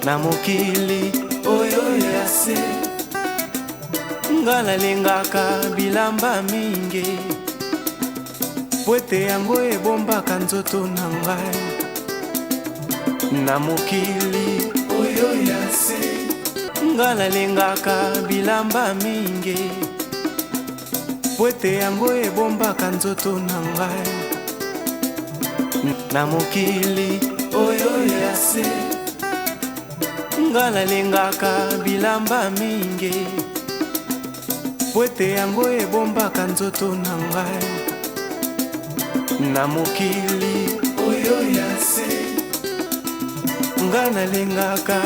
na mokili oyo ya se nga nalengaka bilamba mingi po ete yango ebombaka nzoto na ngai na mokili oyo ya se nga nalengaka bilamba mingi po ete yango ebombaka nzoto na ngai na mokili oyo ya se nga nalengaka bilamba mingi po ete yango ebombaka nzoto na ngai na mokili oyo ya se nga nalengaka.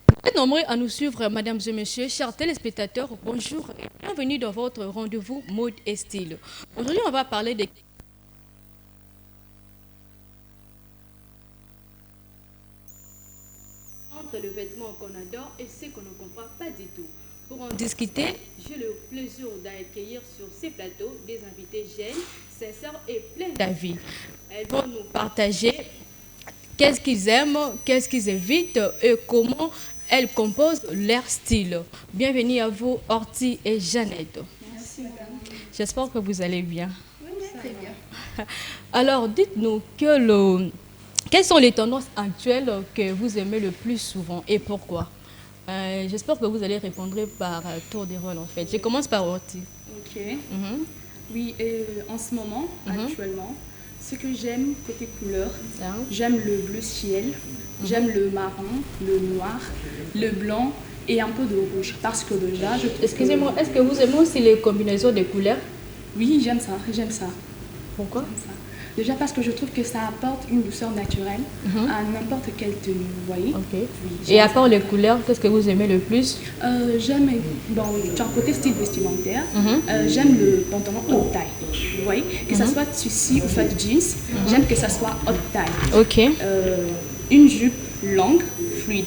Vous êtes nombreux à nous suivre, mesdames et messieurs, chers téléspectateurs, bonjour et bienvenue dans votre rendez-vous mode et style. Aujourd'hui, on va parler des entre le vêtement qu'on adore et ce qu'on ne comprend pas du tout. Pour en discuter, j'ai le plaisir d'accueillir sur ces plateaux des invités jeunes, sincères et pleins d'avis. Elles vont nous partager qu'est-ce qu'ils aiment, qu'est-ce qu'ils évitent et comment elles composent leur style. Bienvenue à vous, Horty et Jeannette. Merci, madame. J'espère que vous allez bien. Oui, très bien. Alors, dites-nous quelles sont les tendances actuelles que vous aimez le plus souvent et pourquoi? J'espère que vous allez répondre par tour de rôle en fait. Je commence par Horty. Ok. Oui, en ce moment, actuellement, ce que j'aime côté couleur, j'aime le bleu ciel, j'aime le marron, le noir, le blanc et un peu de rouge. Parce que déjà, Excusez-moi, est-ce que vous aimez aussi les combinaisons de couleurs? Oui, j'aime ça, j'aime ça. Pourquoi? J'aime ça. Déjà parce que je trouve que ça apporte une douceur naturelle à n'importe quelle tenue, vous voyez. Ok. Oui, Et à part les couleurs, qu'est-ce que vous aimez le plus? J'aime, genre côté style vestimentaire, j'aime le pantalon haute taille, vous voyez. Que ça soit tissu ou soit jeans, j'aime que ça soit haute taille. Ok. Une jupe longue, fluide.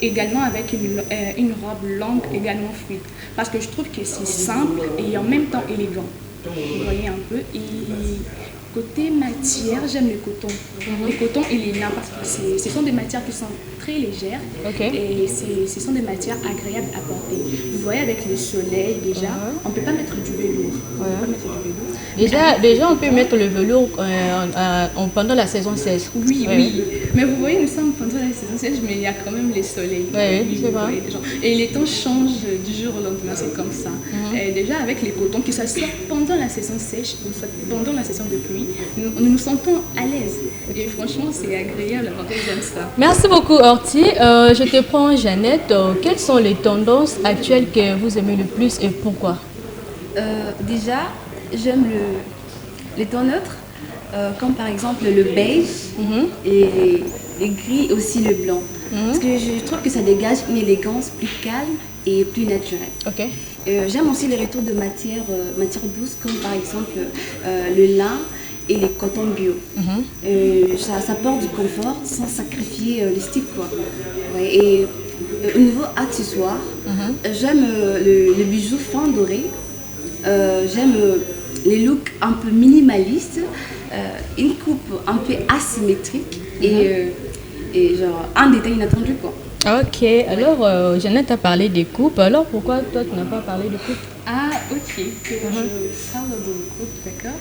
Également avec une robe longue, également fluide. Parce que je trouve que c'est simple et en même temps élégant. Vous voyez un peu. Et côté matière, j'aime le coton. Le coton et les lin parce que ce sont des matières qui sont très légères et ce sont des matières agréables à porter. Vous voyez avec le soleil déjà, on ne peut pas mettre du velours. Déjà, on peut mettre le velours pendant la saison sèche. Oui. Mais vous voyez, nous sommes pendant la saison sèche, mais il y a quand même les soleils. Oui, c'est vrai. Et les temps changent du jour au lendemain, c'est comme ça. Et déjà avec les cotons, que ce soit pendant la saison sèche ou pendant la saison de pluie, nous nous sentons à l'aise. Et franchement, c'est agréable, j'aime ça. Merci beaucoup, Horty. Je te prends, Jeannette. Quelles sont les tendances actuelles que vous aimez le plus et pourquoi? Déjà, j'aime les tons neutres, comme par exemple le beige et les gris, aussi le blanc. Parce que je trouve que ça dégage une élégance plus calme et plus naturelle. Ok. J'aime aussi les retours de matières douces, comme par exemple le lin et les cotons bio. Ça apporte du confort sans sacrifier le style, quoi. Ouais, et au niveau accessoires, j'aime le bijou fin doré. J'aime les looks un peu minimalistes, une coupe un peu asymétrique et genre un détail inattendu, quoi. Ok, alors Jeannette a parlé des coupes, alors pourquoi toi tu n'as pas parlé de coupes? Ah, ok, je parle de coupe, d'accord.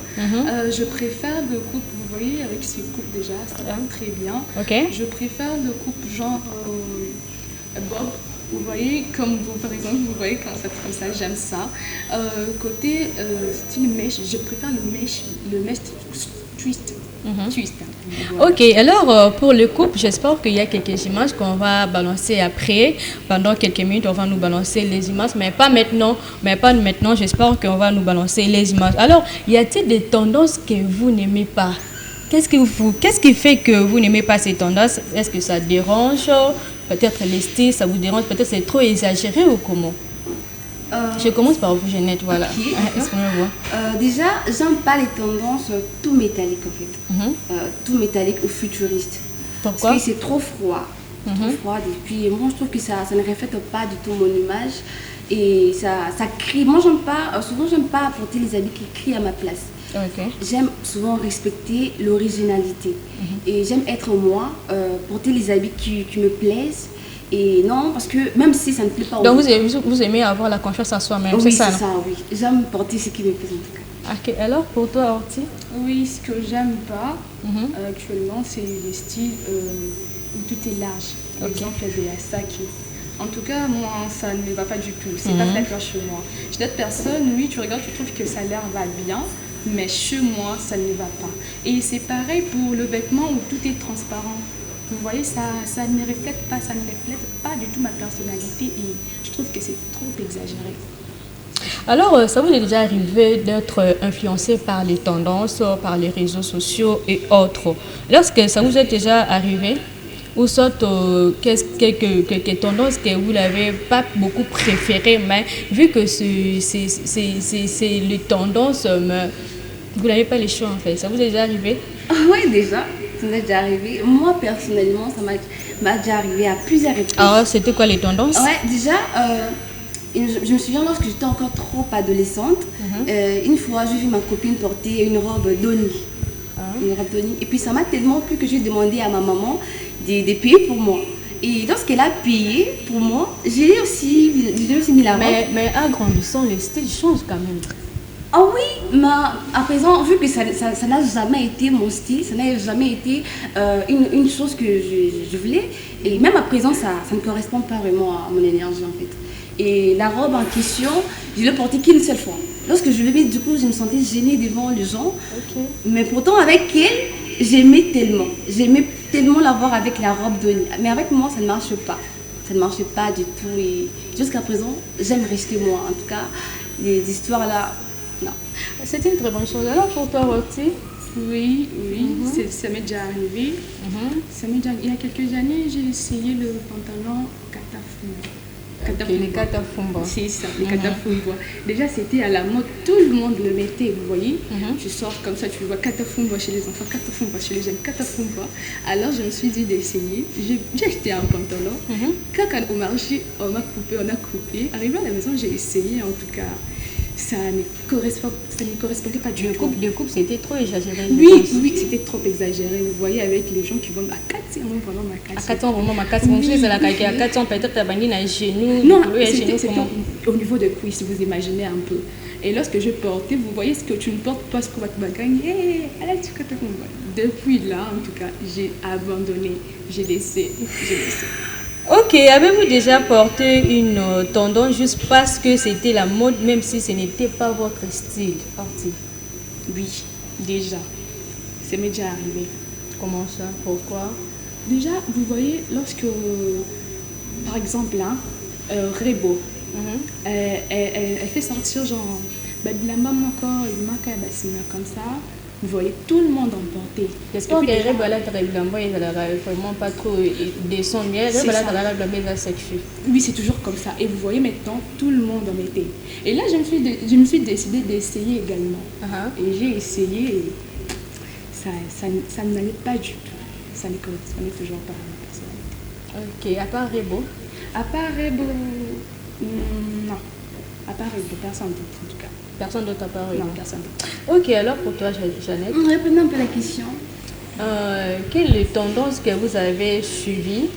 Je préfère de coupe, vous voyez, avec ces coupes déjà, ça va très bien. Ok. Je préfère de coupe genre bob. Vous voyez, comme vous, par exemple, vous voyez quand ça comme ça, j'aime ça. Côté style mèche, je préfère le mèche twist. Twist. Voilà. Ok, alors pour le couple, j'espère qu'il y a quelques images qu'on va balancer après. Pendant quelques minutes, on va nous balancer les images, mais pas maintenant. J'espère qu'on va nous balancer les images. Alors, y a-t-il des tendances que vous n'aimez pas? Qu'est-ce qui fait que vous n'aimez pas ces tendances? Est-ce que ça dérange? Peut-être les styles, ça vous dérange? Peut-être c'est trop exagéré ou comment? Je commence par vous, Jeannette, voilà. Okay, déjà, j'aime pas les tendances tout métalliques en fait. Tout métallique ou futuriste. Pourquoi? Parce que c'est trop froid. Trop froid. Et puis moi, je trouve que ça ne reflète pas du tout mon image. Et ça crie. Moi, j'aime pas, souvent, j'aime pas apporter les habits qui crient à ma place. Ok. J'aime souvent respecter l'originalité. Et j'aime être moi, porter les habits qui me plaisent. Et non, parce que même si ça ne plaît pas aux Donc autres. vous aimez avoir la confiance en soi-même, Oui, c'est c'est ça, non? ça, oui. J'aime porter ce qui me plaît en tout cas. Ok, alors pour toi, Orti? Oui, ce que j'aime pas actuellement, c'est les styles où tout est large. Par exemple, des Asaki. En tout cas, moi, ça ne me va pas du tout. C'est pas flatteur chez moi. Chez d'autres personnes, oui, tu regardes, tu trouves que ça a l'air va bien, mais chez moi, ça ne va pas. Et c'est pareil pour le vêtement où tout est transparent. Vous voyez, ça ne reflète pas, ça ne reflète pas du tout ma personnalité et je trouve que c'est trop exagéré. Alors, ça vous est déjà arrivé d'être influencé par les tendances, par les réseaux sociaux et autres? Lorsque ça vous est déjà arrivé, ou soit quelques tendances que vous n'avez pas beaucoup préférées, mais vu que c'est les tendances, mais vous n'avez pas les choix en fait. Ça vous est déjà arrivé? Oui, déjà, ça m'est déjà arrivé. Moi, personnellement, m'a déjà arrivé à plusieurs reprises. Alors, c'était quoi les tendances? Ouais, déjà, je me souviens lorsque j'étais encore trop adolescente, une fois, j'ai vu ma copine porter une robe Donny. Une robe Donny. Et puis, ça m'a tellement plu que j'ai demandé à ma maman de payer pour moi. Et lorsqu'elle a payé pour moi, j'ai aussi mis la robe. Mais en grandissant, les styles changent quand même. Ah oui, mais à présent, vu que ça n'a jamais été mon style, ça n'a jamais été une chose que je voulais, et même à présent, ça ne correspond pas vraiment à mon énergie en fait. Et la robe en question, je l'ai portée qu'une seule fois. Lorsque je l'ai mise, du coup, je me sentais gênée devant les gens. Mais pourtant, avec elle, j'aimais tellement la voir avec la robe Donny. Mais avec moi, ça ne marche pas. Ça ne marche pas du tout. Et jusqu'à présent, j'aime rester moi. En tout cas, les histoires là, non. C'était une très bonne chose. Alors pour toi, Roxy? Oui, ça m'est déjà arrivé. Il y a quelques années, j'ai essayé le pantalon Katafumba. Les Katafumba. C'est ça, les Katafumba. Déjà, c'était à la mode, tout le monde le mettait, vous voyez. Tu sors comme ça, tu vois Katafumba chez les enfants, Katafumba chez les jeunes, Katafumba. Alors, je me suis dit d'essayer. J'ai acheté un pantalon. Quand au marché, on m'a coupé, Arrivé à la maison, j'ai essayé, en tout cas. Ça ne correspondait pas du tout. Le coupe, c'était trop exagéré. Oui, c'était trop exagéré. Vous voyez, avec les gens qui vont à 400, vraiment ma 400. À 400, vraiment, ma 400. C'est la caille à 400, peut-être la banine à genoux. Non, c'était au niveau de cuisse, vous imaginez un peu. Et lorsque je portais, vous voyez ce que tu ne portes pas, ce que tu vas gagner. Depuis là, en tout cas, j'ai abandonné. J'ai laissé. Ok, avez-vous déjà porté une tendance juste parce que c'était la mode, même si ce n'était pas votre style? Oui, déjà. Ça m'est déjà arrivé. Comment ça? Pourquoi? Déjà, vous voyez, lorsque, par exemple, là, Rebo, elle fait sortir genre, la maman encore, il manque comme ça. Vous voyez, tout le monde en portait. J'espère que Rebo, elle a vraiment pas trop descendu. Rebo, elle a sexué. Oui, c'est toujours comme ça. Et vous voyez maintenant, tout le monde en mettait. Et là, je me suis décidée d'essayer également. Et j'ai essayé et ça n'allait pas du tout. Ça ne correspondait toujours pas à ma personnalité. Ok, à part Rebo? À part Rebo, non. À part Rebo, personne d'autre en tout cas. Personne d'autre à part Rebo? Non, personne d'autre. Ok, alors pour toi, Jeannette? Répondez un peu la question. Quelles tendances que vous avez suivies?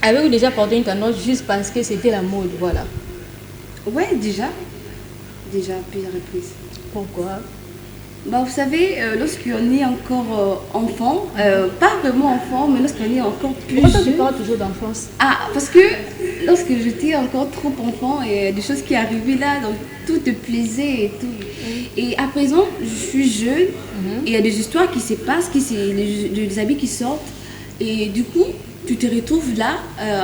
Avez-vous déjà porté une tendance juste parce que c'était la mode? Voilà. Ouais, déjà. Déjà, plusieurs reprises. Pourquoi? Vous savez, lorsqu'on est encore enfant, pas vraiment enfant, mais lorsqu'on est encore plus Pourquoi tu jeune. parles toujours d'enfance? Ah, parce que lorsque j'étais encore trop enfant, et des choses qui arrivaient là, donc tout te plaisait et tout. Et à présent, je suis jeune, et il y a des histoires qui se passent, des habits qui sortent, et du coup, tu te retrouves là,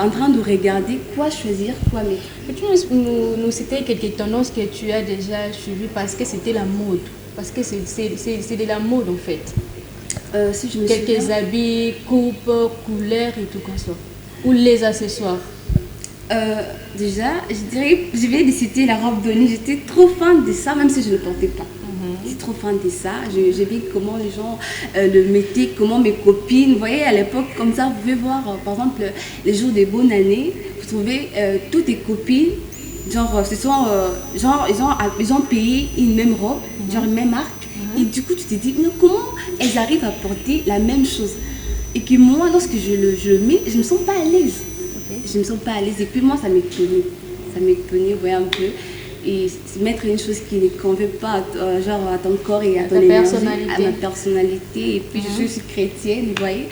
en train de regarder quoi choisir, quoi mettre. Peux-tu nous citer quelques tendances que tu as déjà suivies parce que c'était la mode? Parce que c'est de la mode en fait. Si je me Quelques souviens. habits, coupes, couleurs et tout comme ça. Ou les accessoires. Déjà, je viens de citer la robe Donny. J'étais trop fan de ça, même si je ne le portais pas. J'étais trop fan de ça. J'ai vu comment les gens le mettaient, comment mes copines. Vous voyez, à l'époque, comme ça, vous pouvez voir, par exemple, les jours des bonnes années, vous trouvez toutes tes copines Genre, ils ont payé une même robe, genre une même marque. Et du coup, tu te dis, mais comment elles arrivent à porter la même chose? Et que moi, lorsque je le mets, je me sens pas à l'aise. Je me sens pas à l'aise. Et puis moi, ça m'étonnait. Ça m'étonnait, ouais, un peu. Et mettre une chose qui ne convient pas genre à ton corps et à ton énergie, à ma personnalité. Et puis je suis chrétienne, vous voyez.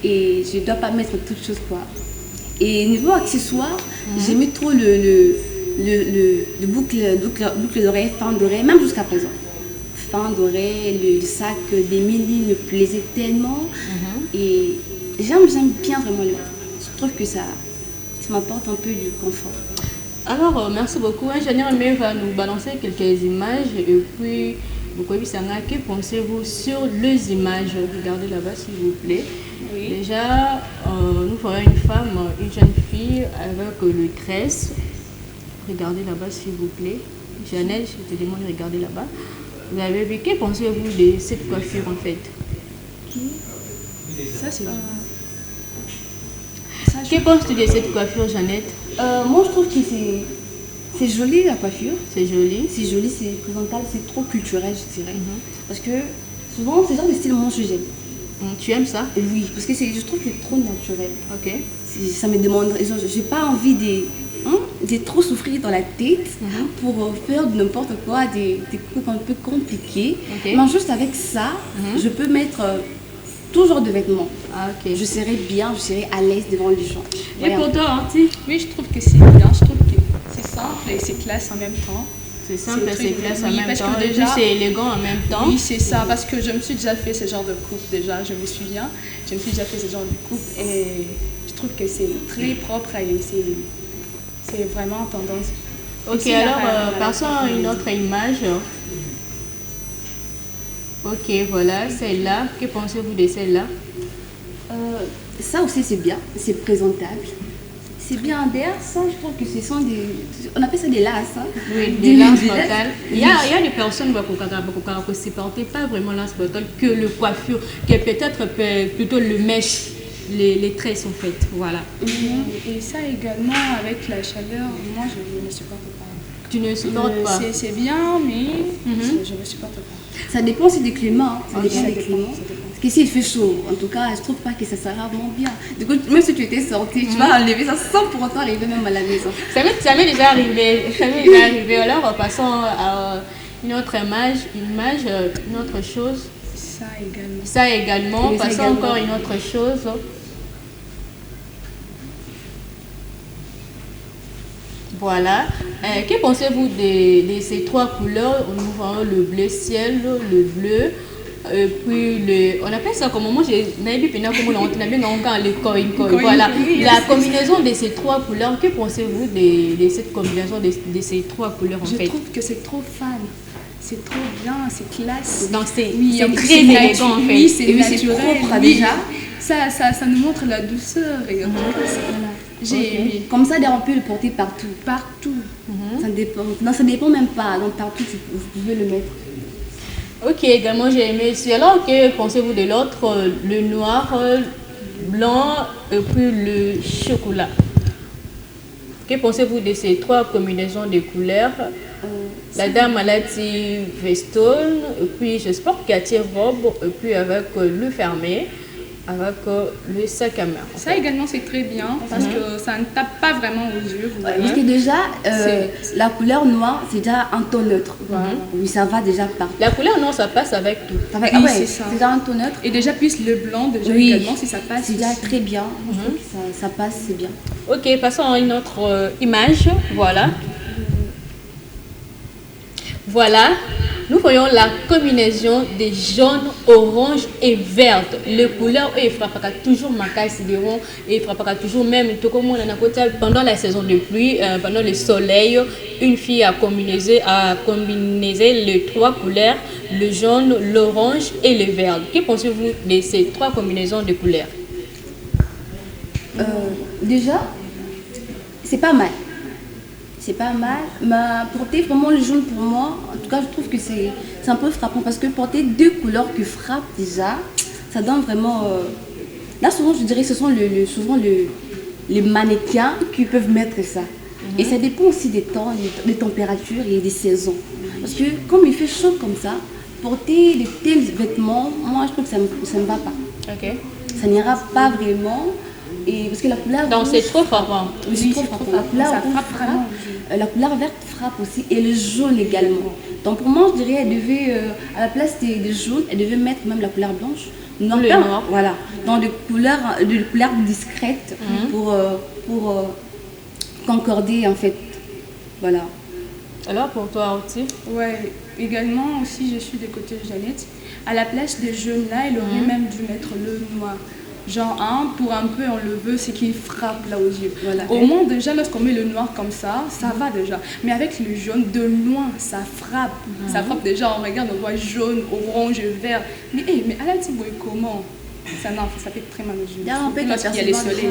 Et je ne dois pas mettre toutes choses, quoi. Et niveau accessoires, j'aimais trop le boucle d'oreille, fin d'oreille, même jusqu'à présent. Fin d'oreille, le sac d'Emilie me plaisait tellement. Et j'aime bien vraiment le. Je trouve que ça m'apporte un peu du confort. Alors, merci beaucoup. Ingénieur Aimé va nous balancer quelques images et puis, que pensez-vous sur les images? Regardez là-bas, s'il vous plaît. Oui. Déjà, nous voyons une femme, une jeune fille avec le tresse. Regardez là-bas, s'il vous plaît. Jeannette, je te demande de regarder là-bas. Vous avez vu, que pensez-vous de cette coiffure en fait? Ça, c'est Que penses-tu de cette coiffure, Jeannette? Moi, je trouve que c'est joli la coiffure. C'est joli. C'est joli, c'est présentable, c'est trop culturel, je dirais. Parce que souvent, c'est genre de style, moi, j'aime. Tu aimes ça? Oui, parce que je trouve que c'est trop naturel. Ok. Ça me demande, j'ai pas envie de trop souffrir dans la tête pour faire de n'importe quoi, des trucs un peu compliqués. Mais juste avec ça, je peux mettre tout genre de vêtements. Ah, ok. Je serai bien, je serai à l'aise devant les gens. Et pour toi, Anti? Oui, je trouve que c'est bien, je trouve que c'est simple et c'est classe en même temps. C'est simple et c'est classe en même temps. Et puis c'est élégant en même temps. Oui, c'est ça, parce que je me suis déjà fait ce genre de coupe déjà, je me souviens. Je me suis déjà fait ce genre de coupe et je trouve que c'est très propre et c'est vraiment tendance. Ok, alors passons à une autre image. Ok, voilà, celle-là. Que pensez-vous de celle-là? Ça aussi, c'est bien, c'est présentable. C'est bien. D'ailleurs, ça, je trouve que ce sont des. On appelle ça des lasses. Hein? Oui, des lasses brutales. Il y a des personnes qui ne supportent pas vraiment lasses brutales que le coiffure, qui est peut-être plutôt le mèche, les tresses en fait. Voilà. Et ça également, avec la chaleur, moi, je ne supporte pas. Tu ne supportes pas? C'est bien, mais je ne supporte pas. Ça dépend aussi du climat. Ça dépend des climats. Parce qu'ici, il fait chaud. En tout cas, je trouve pas que ça sera vraiment bien. Du coup, même si tu étais sortie, tu vas enlever ça sans pour autant arriver même à la maison. Ça m'est déjà arrivé. Alors, passons à une autre image, une autre chose. Ça également. Passons encore à une autre chose. Voilà. Que pensez-vous de ces trois couleurs? Nous voyons le bleu ciel, le bleu, puis on appelle ça comment? Moi, voilà. La combinaison de ces trois couleurs, que pensez-vous de cette combinaison de ces trois couleurs en fait? Je trouve que c'est trop fan. C'est trop bien, c'est classe. Donc c'est très élégant en fait. Oui, c'est naturel. Propre déjà. Ça nous montre la douceur. Et j'ai aimé. Comme ça, on peut le porter partout. Partout. Ça dépend. Non, ça dépend même pas. Donc partout, vous pouvez le mettre. Ok, également j'ai aimé celui. Alors, que pensez-vous de l'autre? Le noir, blanc et puis le chocolat. Que pensez-vous de ces trois combinaisons de couleurs? La dame a la veston, et puis j'espère qu'elle tient robe, et puis avec le fermé, avec le sac à main. Ça également c'est très bien parce que ça ne tape pas vraiment aux yeux. Parce que déjà, la couleur noire c'est déjà un ton neutre. Oui, ça va déjà pas. La couleur noire ça passe avec tout. Oui, c'est déjà un ton neutre. Et déjà plus le blanc, déjà également si ça passe. C'est déjà très bien. Ça passe, c'est bien. Ok, passons à une autre image. Voilà. Voilà, nous voyons la combinaison des jaunes, orange et vert. Les couleurs, il frappera toujours ma casse, il frappera toujours même tout comme on a pendant la saison de pluie, pendant le soleil, une fille a combiné les trois couleurs, le jaune, l'orange et le vert. Que pensez-vous de ces trois combinaisons de couleurs? Déjà, c'est pas mal. C'est pas mal, mais porter vraiment le jaune pour moi, en tout cas je trouve que c'est un peu frappant parce que porter deux couleurs qui frappent déjà, ça donne vraiment... Là souvent je dirais que ce sont souvent les mannequins qui peuvent mettre ça. Et ça dépend aussi des temps, des températures et des saisons. Parce que comme il fait chaud comme ça, porter de tels vêtements, moi je trouve que ça ne va pas. Ok. Ça n'ira pas vraiment. Et parce que la couleur Donc rouge c'est trop frappant. Oui, c'est trop frappant. La couleur Ça rouge frappe vraiment. la couleur verte frappe aussi et le jaune également. Donc pour moi, je dirais, elle devait, à la place des jaunes, elle devait mettre même la couleur blanche. Noir, Le noir. Voilà, dans des couleurs discrètes pour concorder en fait. Voilà. Alors pour toi aussi? Ouais, également aussi, je suis de côté de Jeannette. À la place des jaunes là, il aurait même dû mettre le noir. Genre, pour un peu enlever ce qui frappe là aux yeux. Voilà. Au moins, déjà, lorsqu'on met le noir comme ça va déjà. Mais avec le jaune, de loin, ça frappe. Ça frappe déjà, on regarde, on voit jaune, orange, vert. Mais à la Tiboué, comment ça fait très mal aux yeux. Là, on peut Lorsqu'il y a les soleils.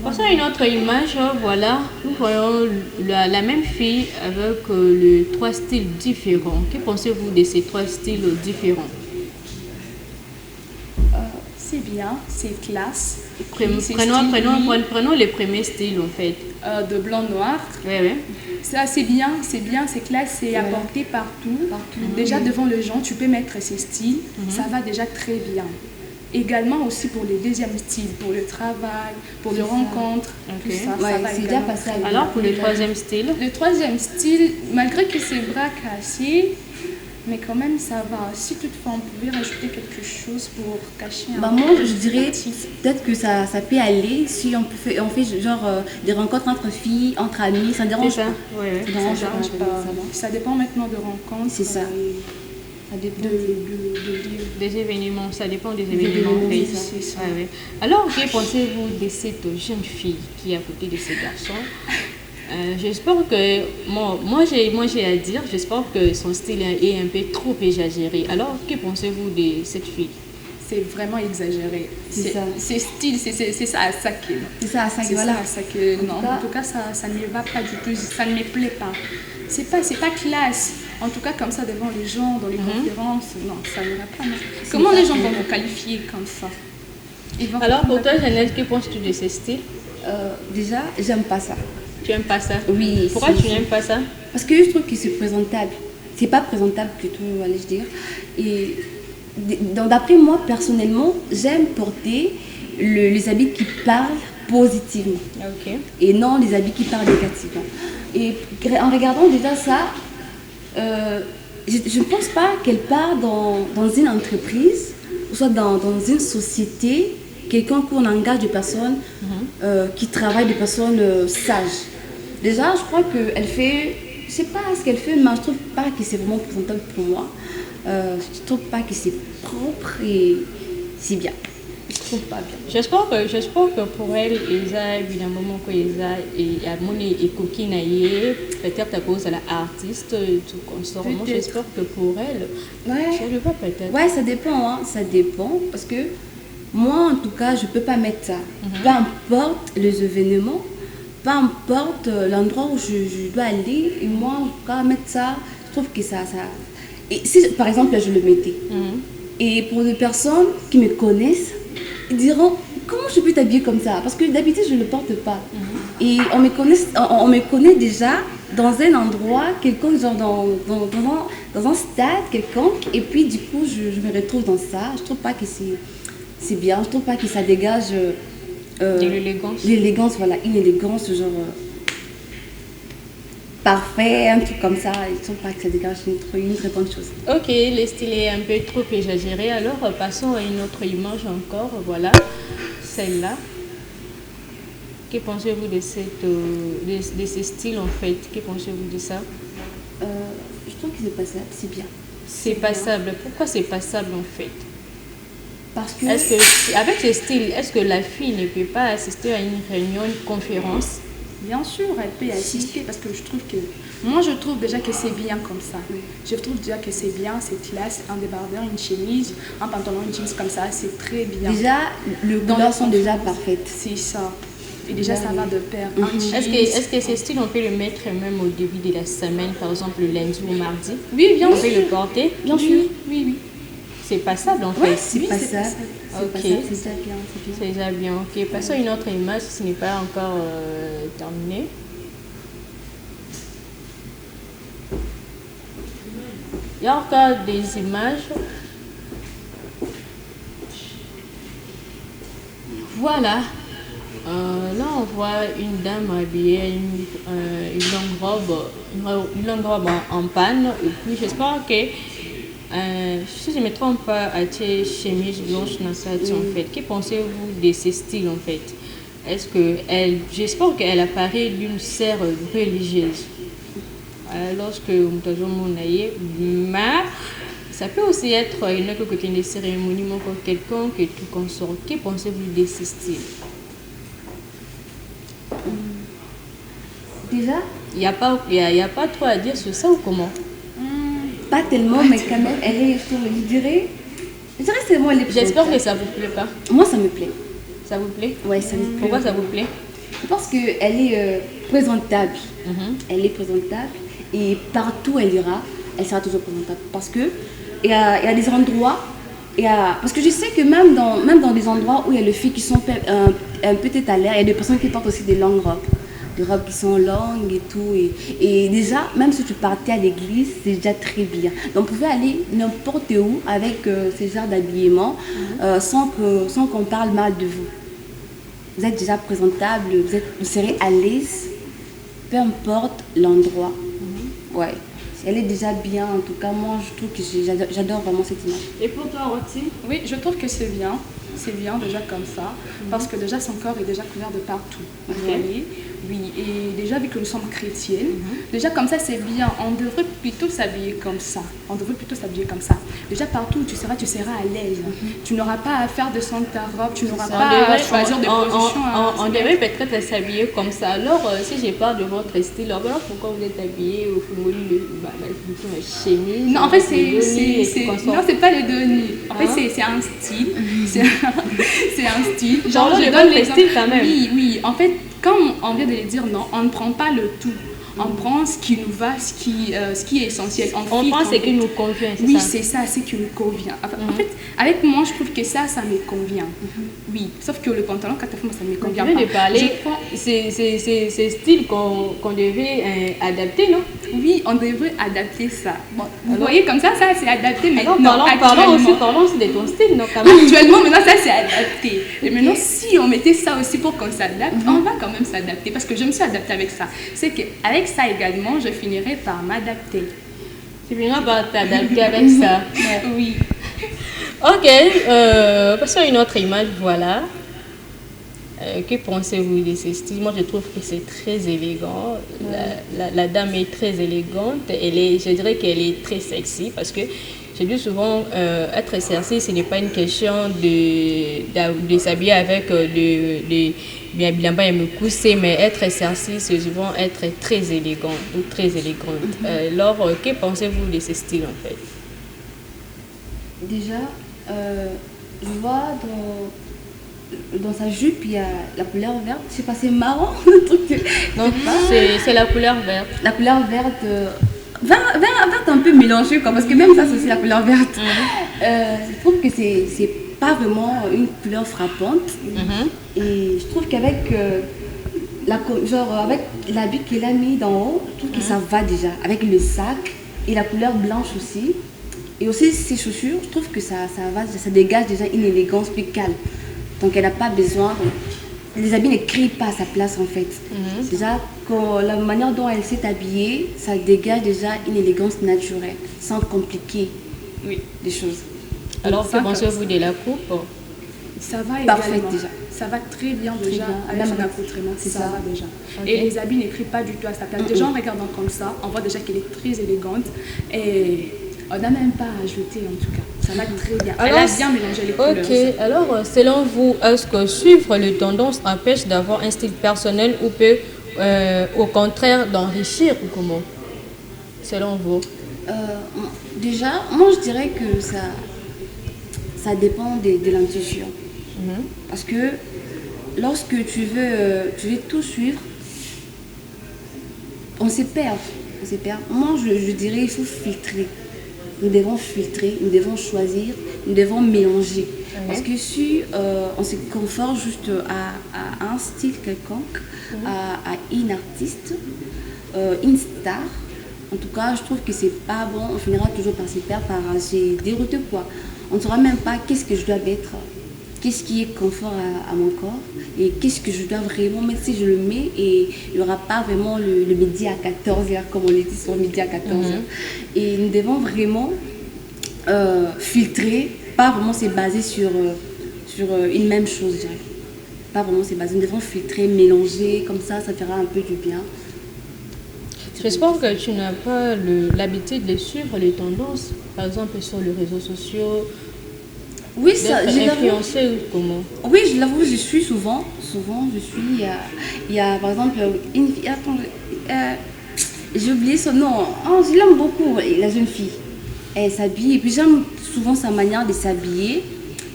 Passons à une autre image, voilà, nous voyons la même fille avec les 3 styles différents. Que pensez-vous de ces 3 styles différents? C'est bien, c'est classe. Prenons les premiers styles en fait. De blanc-noir. Oui. Ça, c'est bien, c'est classe, c'est apporté partout. Déjà, devant les gens, tu peux mettre ces styles. Ça va déjà très bien. Également aussi pour le deuxième style, pour le travail, pour les rencontres, tout ça, ça va c'est déjà également. passé à Alors pour le troisième style? Le troisième style, malgré que c'est bras cassés, mais quand même ça va. Si toutefois on pouvait rajouter quelque chose pour cacher un peu. Moi je dirais peut-être que ça peut aller si on fait genre des rencontres entre filles, entre amis, ça dérange C'est ça, pas. ouais. Ça dérange pas. Ça dépend maintenant de rencontres. C'est ça. Ça dépend Des événements, ça dépend des événements. oui, c'est ça. Ouais. Alors, que pensez-vous de cette jeune fille qui est à côté de ce garçon? J'espère que, moi j'ai à dire, j'espère que son style est un peu trop exagéré. Alors, que pensez-vous de cette fille? C'est vraiment exagéré. C'est ça. C'est style, c'est ça à ça que... C'est ça à ça que C'est voilà. ça à ça que... Non, en tout cas, ça ne me va pas du tout. Ça ne me plaît pas. C'est pas classe. En tout cas, comme ça, devant les gens, dans les conférences, non, ça n'ira pas. Non. Comment les gens vont vous qualifier comme ça? Alors, pour toi, Jeannette, que penses-tu de ce style? Déjà, j'aime pas ça. Tu n'aimes pas ça? Oui. Pourquoi tu n'aimes pas ça? Parce que je trouve que c'est présentable. C'est pas présentable plutôt, allais-je dire. Et d'après moi, personnellement, j'aime porter les habits qui parlent positivement. Ok. Et non les habits qui parlent négativement. Et en regardant déjà ça, je ne pense pas qu'elle part dans une entreprise, ou soit dans une société, quelqu'un qu'on engage des personnes qui travaillent, des personnes sages. Déjà, je crois qu'elle fait, je ne sais pas ce qu'elle fait, mais je ne trouve pas que c'est vraiment présentable pour moi. Je ne trouve pas que c'est propre et c'est bien. Je ne trouve pas bien. J'espère que pour elle, Isa, évidemment, que Isa est monnaie et coquine, peut-être à cause de la artiste, tout consort. Moi, j'espère que pour elle, ça ne va peut-être. Ouais, ça dépend, hein. Ça dépend. Parce que moi, en tout cas, je ne peux pas mettre ça. Peu importe les événements, peu importe l'endroit où je dois aller, et moi, en tout cas, mettre ça, je trouve que ça... Et si, par exemple, je le mettais, et pour des personnes qui me connaissent, ils diront, comment je peux t'habiller comme ça? Parce que d'habitude, je ne le porte pas. Et on me connaît déjà dans un endroit, quelconque, genre dans un stade quelconque, et puis du coup, je me retrouve dans ça. Je ne trouve pas que c'est bien, je ne trouve pas que ça dégage... de l'élégance. L'élégance, voilà, une élégance, genre... parfait, un truc comme ça, ils ne sont pas que ça dégage une très bonne chose. Ok, le style est un peu trop exagéré. Alors, passons à une autre image encore. Voilà, celle-là. Que pensez-vous de ce style en fait? Que pensez-vous de ça? Je trouve que c'est passable, c'est bien. C'est passable. Pourquoi c'est passable en fait? Parce que... avec ce style, est-ce que la fille ne peut pas assister à une réunion, une conférence? Bien sûr, elle peut y assister parce que je trouve que... Moi, je trouve déjà que c'est bien comme ça. Je trouve déjà que c'est bien, c'est classe, un débardeur, une chemise, un pantalon, une jeans comme ça, c'est très bien. Déjà, les couleurs sont déjà parfaites. C'est ça. Et déjà, ça va de pair. Est-ce que ce style, on peut le mettre même au début de la semaine, par exemple le lundi ou mardi? Oui, bien sûr. On peut le porter? Bien sûr. Oui. c'est passable en fait. Ouais, c'est pas ça. C'est Ok. pas ça, c'est déjà bien. C'est bien. C'est déjà bien. Ok, passons à une autre image, ce n'est pas encore terminé. Il y a encore des images. Voilà. Là, on voit une dame habillée, une longue robe en panne. Et puis, j'espère que, si je ne me trompe pas, à chemise blanche dans ça, en fait. Que pensez-vous de ce style, en fait? J'espère qu'elle apparaît d'une sœur religieuse. Lorsque nous avons mais ça peut aussi être une autre côté de cérémonie, pour quelqu'un que tu consors. Que pensez-vous de ce style? Déjà, Il n'y a pas trop à dire sur ça ou comment? pas tellement, mais quand même, elle est, je dirais c'est moi, elle est J'espère que présentable. ça vous plaît pas. Moi, ça me plaît. Ça vous plaît? Ouais, ça me plaît. Pourquoi ça vous plaît? Je pense qu'elle est présentable. Mhm. Elle est présentable et partout elle ira, elle sera toujours présentable. Parce que il y a des endroits, parce que je sais que même dans des endroits où il y a les filles qui sont un peu tête à l'air, il y a des personnes qui portent aussi des longues robes. Des robes qui sont longues et tout. Et déjà, même si tu partais à l'église, c'est déjà très bien. Donc, vous pouvez aller n'importe où avec ce genre d'habillement sans qu'on parle mal de vous. Vous êtes déjà présentable, vous serez à l'aise, peu importe l'endroit. Ouais, elle est déjà bien. En tout cas, moi, je trouve que j'adore vraiment cette image. Et pour toi, Roti? Oui, je trouve que c'est bien. C'est bien déjà comme ça, parce que déjà son corps est déjà couvert de partout. Vous voyez? Oui, et déjà vu que nous sommes chrétiennes, déjà comme ça c'est bien. On devrait plutôt s'habiller comme ça. On devrait plutôt s'habiller comme ça. Déjà partout où tu seras à l'aise. Tu n'auras pas à faire de son ta robe, tu n'auras pas à choisir des positions. On devrait peut-être s'habiller comme ça. Alors, si j'ai peur de votre style, alors pourquoi vous êtes habillé au fumoli, la chemise? Non, en fait, c'est pas le doni. En fait, c'est un style. C'est un style. Genre, je donne donne les l'exemple. styles quand même. Oui. En fait, quand on vient de le dire, non, on ne prend pas le tout. On prend ce qui nous va, ce qui est essentiel. On prend ce qui nous convient, c'est ça? Oui, c'est ça, ce qui nous convient. En fait, avec moi, je trouve que ça me convient. Oui, sauf que le pantalon, quand ça ne me convient pas. De parler, c'est style qu'on devait adapter, non? Oui, on devrait adapter ça. Bon, vous voyez, comme ça c'est adapté. Mais alors, non, parlons aussi de ton style, non, quand même. Actuellement, maintenant, ça c'est adapté. Et maintenant, si on mettait ça aussi pour qu'on s'adapte, on va quand même s'adapter. Parce que je me suis adaptée avec ça. C'est qu'avec ça également, je finirai par m'adapter. Tu finiras par t'adapter avec ça. Oui. Ok, passons à une autre image, voilà. Que pensez-vous de ce style? Moi, je trouve que c'est très élégant. La dame est très élégante. Je dirais qu'elle est très sexy parce que je dis souvent, être sexy, ce n'est pas une question de s'habiller avec bien me cousser, mais être sexy, c'est souvent être très élégant ou très élégante. Alors, que pensez-vous de ce style en fait? Déjà, je vois dans sa jupe, il y a la couleur verte. Je sais pas, c'est marrant le truc. Donc, c'est la couleur verte. La couleur verte, verte un peu mélangée, quoi, parce que même ça, c'est aussi la couleur verte. Je trouve que c'est pas vraiment une couleur frappante. Et je trouve qu'avec avec l'habit qu'elle a mis d'en haut, je trouve que ça va déjà. Avec le sac et la couleur blanche aussi. Et aussi ses chaussures, je trouve que ça va, ça dégage déjà une élégance plus calme. Donc elle n'a pas besoin. Les habits ne crient pas à sa place en fait. Déjà, la manière dont elle s'est habillée, ça dégage déjà une élégance naturelle, sans compliquer les choses. Alors, que pensez-vous de la coupe? Ça va Parfait également. déjà. Ça va très bien Très déjà bien. avec Même son accoutrement. c'est Ça ça. va déjà. Ok. Et les habits ne crient pas du tout à sa place. Déjà en regardant comme ça, on voit déjà qu'elle est très élégante. Et on n'a même pas à ajouter en tout cas. Ça va très bien. Elle a bien mélangé les couleurs. Ok, alors selon vous, est-ce que suivre les tendances empêche d'avoir un style personnel ou peut au contraire d'enrichir ou comment? Selon vous? Déjà, moi je dirais que ça dépend de l'intuition. Parce que lorsque tu veux tout suivre, on se perd. Moi je dirais il faut filtrer. nous devons filtrer, nous devons choisir, nous devons mélanger. Parce que si on se conforme juste à un style quelconque, à une artiste, une star, en tout cas, je trouve que c'est pas bon. On finira toujours par se perdre, par se dérouter quoi. On ne saura même pas qu'est-ce que je dois mettre, qu'est-ce qui est confort à mon corps et qu'est-ce que je dois vraiment mettre si je le mets et il n'y aura pas vraiment le midi à 14h comme on le dit sur midi à 14h. Et nous devons vraiment filtrer, pas vraiment se baser sur une même chose, je dirais. Pas vraiment se baser, nous devons filtrer, mélanger, comme ça fera un peu du bien. J'espère que tu n'as pas l'habitude de suivre les tendances, par exemple sur les réseaux sociaux. Oui, ça, je l'avoue. Influencée ou comment? Oui, je l'avoue, je suis souvent, je suis, il y a par exemple une fille, attends, j'ai oublié son nom, oh, je l'aime beaucoup, la jeune fille. Elle s'habille, et puis j'aime souvent sa manière de s'habiller.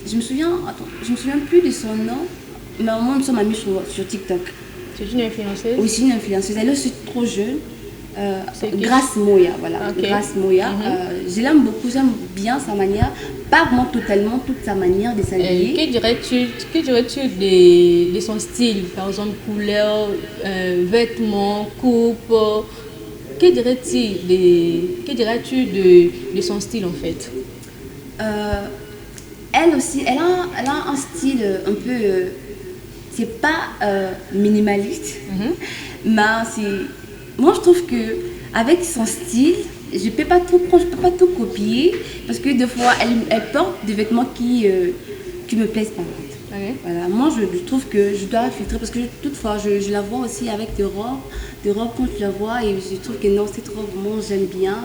Je me souviens plus de son nom, mais au moins nous sommes amis sur TikTok. C'est une influenceuse? Oui, c'est une influenceuse, elle est aussi trop jeune. Grace Moya, voilà. Okay. Grace Moya, je l'aime beaucoup, j'aime bien sa manière, pas vraiment totalement toute sa manière de s'habiller. Que dirais-tu de son style, par exemple couleur, vêtements, coupe, que dirais-tu de son style en fait? Elle aussi, elle a un style un peu, c'est pas minimaliste, mais moi je trouve que avec son style, je peux pas tout copier parce que des fois elle porte des vêtements qui me plaisent pas. Okay. Voilà, moi je trouve que je dois filtrer parce que toutefois je la vois aussi avec des robes quand je la vois et je trouve que non, cette robe moi j'aime bien,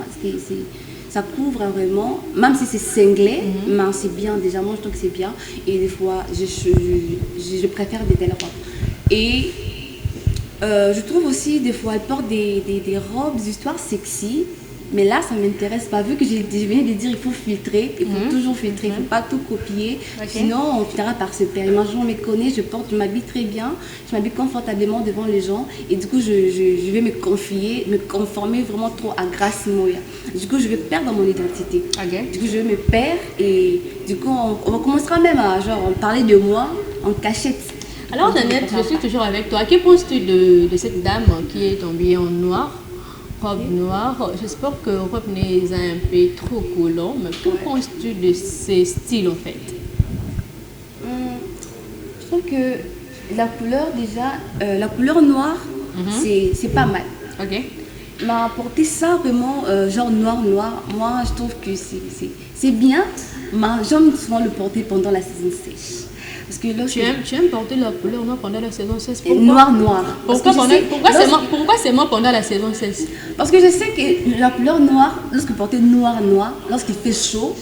ça couvre vraiment, même si c'est cinglé, mais c'est bien déjà, moi je trouve que c'est bien et des fois je préfère des telles robes. Et je trouve aussi des fois elle porte des robes, des histoires sexy, mais là ça m'intéresse pas, vu que je venais de dire il faut filtrer, il faut toujours filtrer, il ne faut pas tout copier, sinon on finira par se perdre. Moi je me connais, je m'habille très bien, je m'habille confortablement devant les gens et du coup je vais me conformer vraiment trop à Grace Moya. Du coup je vais perdre mon identité, du coup je vais me perdre et du coup on commencera même à parler de moi en cachette. Alors Jeannette, je suis toujours avec toi. Que penses-tu de cette dame qui est habillée en noir, robe noire? J'espère que robe n'est un peu trop collant, mais que penses-tu de ces styles en fait? Je trouve que la couleur déjà, la couleur noire, c'est pas mal. Ok. Mais porter ça vraiment genre noir, moi je trouve que c'est bien, mais j'aime souvent le porter pendant la saison sèche. Parce que là, tu aimes porter la couleur noire pendant la saison 16? Noir. Pourquoi seulement pendant la saison 16? Parce que je sais que la couleur noire, lorsque vous portez noir, lorsqu'il fait chaud,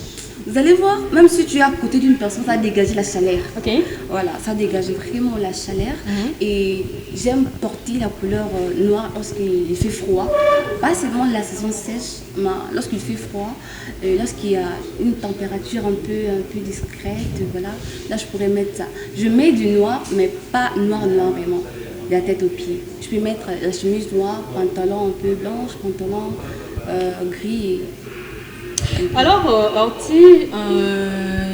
vous allez voir, même si tu es à côté d'une personne, ça va dégager la chaleur. Ok. Voilà, ça dégage vraiment la chaleur. Et j'aime porter la couleur noire lorsqu'il fait froid. Pas seulement la saison sèche, mais lorsqu'il fait froid, lorsqu'il y a une température un peu discrète, voilà, là je pourrais mettre ça. Je mets du noir, mais pas noir vraiment, de la tête aux pieds. Je peux mettre la chemise noire, pantalon un peu blanche, pantalon gris. Alors, Horty,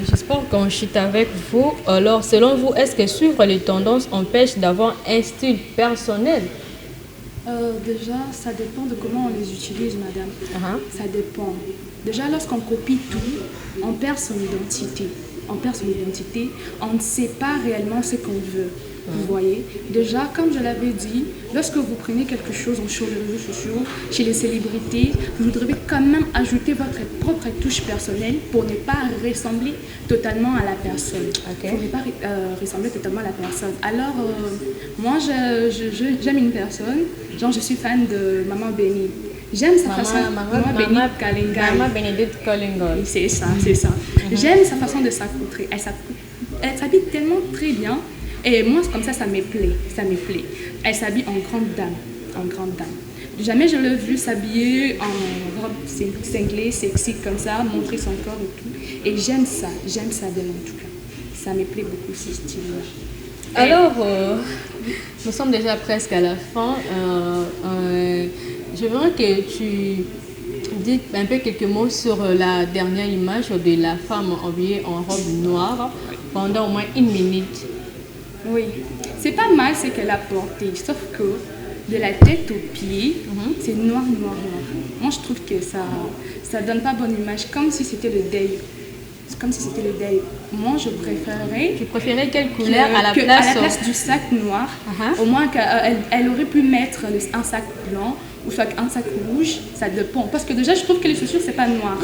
j'espère qu'on chute avec vous. Alors, selon vous, est-ce que suivre les tendances empêche d'avoir un style personnel? Déjà, ça dépend de comment on les utilise, madame. Ça dépend. Déjà, lorsqu'on copie tout, on perd son identité. On ne sait pas réellement ce qu'on veut. Vous voyez, déjà, comme je l'avais dit, lorsque vous prenez quelque chose sur les réseaux sociaux, chez les célébrités, vous devez quand même ajouter votre propre touche personnelle pour ne pas ressembler totalement à la personne. Pour ne pas ressembler totalement à la personne. Alors, moi, j'aime une personne, genre je suis fan de Maman Béni. J'aime sa façon. Maman Bénédicte Kalinga. C'est ça. J'aime sa façon de s'accoutrer. Elle s'habille tellement très bien. Et moi, comme ça me plaît. Elle s'habille en grande dame. Jamais je l'ai vue s'habiller en robe cinglée, sexy comme ça, montrer son corps et tout. Et j'aime ça d'elle en tout cas. Ça me plaît beaucoup ce style-là. Alors, nous sommes déjà presque à la fin. Je voudrais que tu dites un peu quelques mots sur la dernière image de la femme habillée en robe noire pendant au moins 1 minute. Oui, c'est pas mal ce qu'elle a porté, sauf que de la tête aux pieds, c'est noir, noir, noir. Moi, je trouve que ça donne pas bonne image, comme si c'était le deuil. C'est comme si c'était le deuil. Moi, je préférais... Tu préférais quelle couleur à la place du sac noir, au moins qu'elle aurait pu mettre un sac blanc ou soit un sac rouge, ça dépend. Parce que déjà, je trouve que les chaussures, c'est pas noir.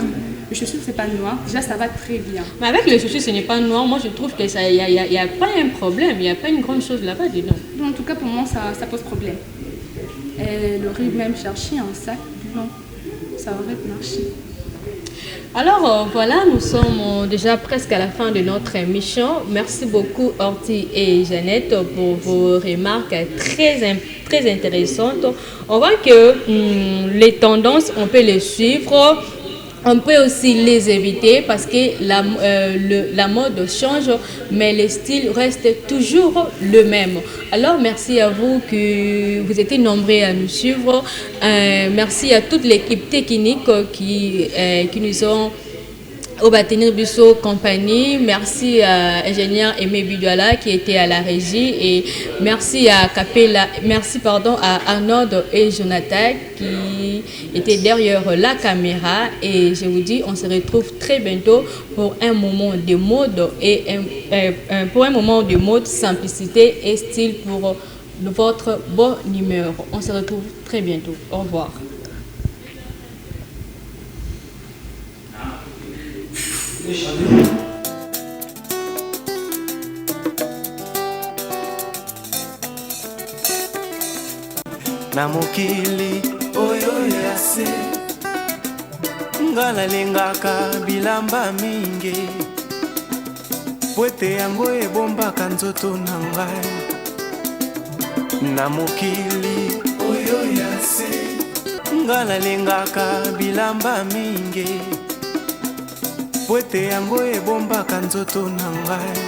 Les chaussures, c'est pas noir. Déjà, ça va très bien. Mais avec les chaussures, ce n'est pas noir. Moi, je trouve que ça, y a pas un problème. Il n'y a pas une grande chose là-bas, dis donc. En tout cas, pour moi, ça pose problème. Elle aurait même cherché un sac blanc. Ça aurait marché. Alors voilà, nous sommes déjà presque à la fin de notre émission. Merci beaucoup Horty et Jeannette pour vos remarques très intéressantes. On voit que les tendances, on peut les suivre. On peut aussi les éviter parce que la mode change, mais le style reste toujours le même. Alors, merci à vous que vous étiez nombreux à nous suivre. Merci à toute l'équipe technique qui nous ont au Bâtenir Busso compagnie. Merci à ingénieur Aimé Bidouala qui était à la régie et merci à Capella, à Arnaud et Jonathan qui étaient derrière la caméra et je vous dis on se retrouve très bientôt pour un moment de mode et pour un moment de mode, simplicité et style pour votre bonne humeur. On se retrouve très bientôt. Au revoir. Na mokili oyo ya se nga nalingaka bilamba mingi po ete yango ebombaka nzoto na ngai. Na mokili oyo ya se nga nalingaka bilamba mingi po ete yango ebombaka nzoto na ngai.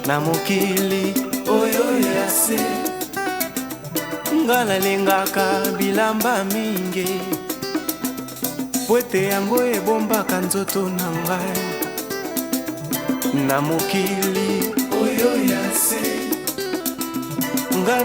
Na mokili oyo ya se nga nalingaka bilamba mingi po ete yango ebombaka nzoto na ngai. Na mokili oyo ya se nga